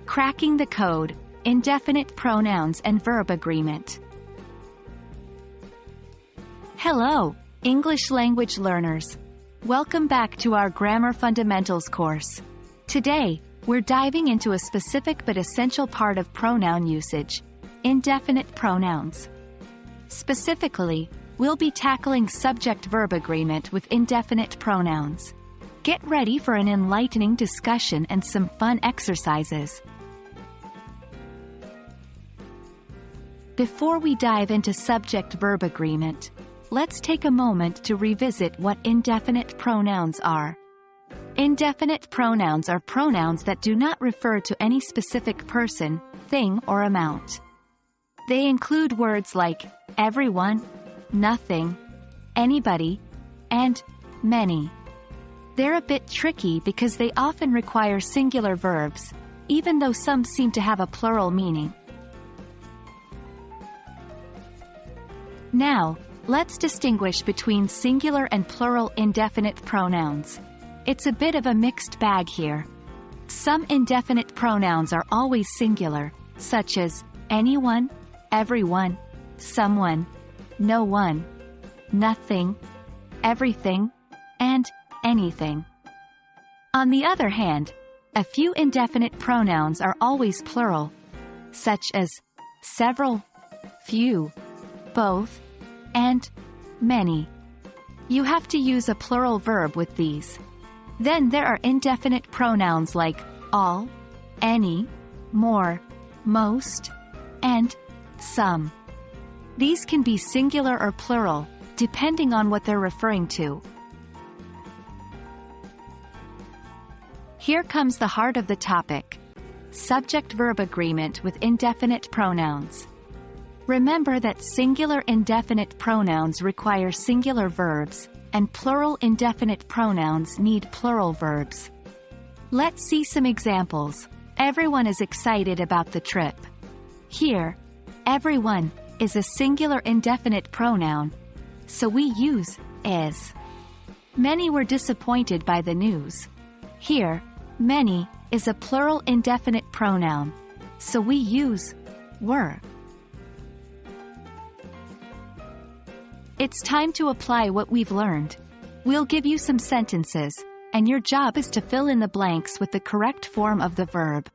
Cracking the code, indefinite pronouns and verb agreement. Hello, English language learners. Welcome back to our Grammar Fundamentals course. Today, we're diving into a specific but essential part of pronoun usage, indefinite pronouns. Specifically, we'll be tackling subject-verb agreement with indefinite pronouns. Get ready for an enlightening discussion and some fun exercises. Before we dive into subject-verb agreement, let's take a moment to revisit what indefinite pronouns are. Indefinite pronouns are pronouns that do not refer to any specific person, thing, or amount. They include words like everyone, nothing, anybody, and many. They're a bit tricky because they often require singular verbs, even though some seem to have a plural meaning. Now, let's distinguish between singular and plural indefinite pronouns. It's a bit of a mixed bag here. Some indefinite pronouns are always singular, such as anyone, everyone, someone, no one, nothing, everything, and anything. On the other hand, a few indefinite pronouns are always plural, such as several, few, both, and many. You have to use a plural verb with these. Then there are indefinite pronouns like all, any, more, most, and some. These can be singular or plural, depending on what they're referring to. Here comes the heart of the topic: subject-verb agreement with indefinite pronouns. Remember that singular indefinite pronouns require singular verbs, and plural indefinite pronouns need plural verbs. Let's see some examples. Everyone is excited about the trip. Here, everyone is a singular indefinite pronoun, so we use is. Many were disappointed by the news. Here, many is a plural indefinite pronoun, so we use were. It's time to apply what we've learned. We'll give you some sentences, and your job is to fill in the blanks with the correct form of the verb.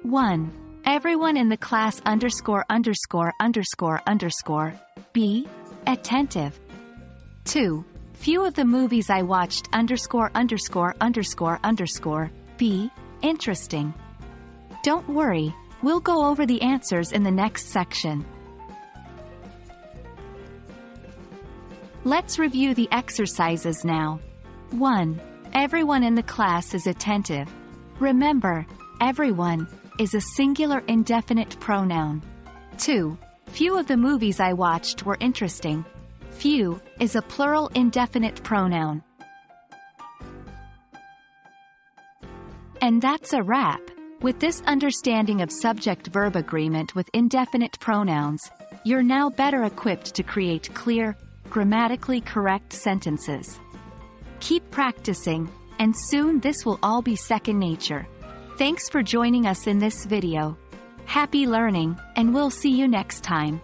1. Everyone in the class be attentive. 2. Few of the movies I watched be interesting. Don't worry, we'll go over the answers in the next section. Let's review the exercises now. 1. Everyone in the class is attentive. Remember, everyone is a singular indefinite pronoun. 2. Few of the movies I watched were interesting. Few is a plural indefinite pronoun. And that's a wrap. With this understanding of subject-verb agreement with indefinite pronouns, you're now better equipped to create clear, grammatically correct sentences. Keep practicing, and soon this will all be second nature. Thanks for joining us in this video. Happy learning, and we'll see you next time.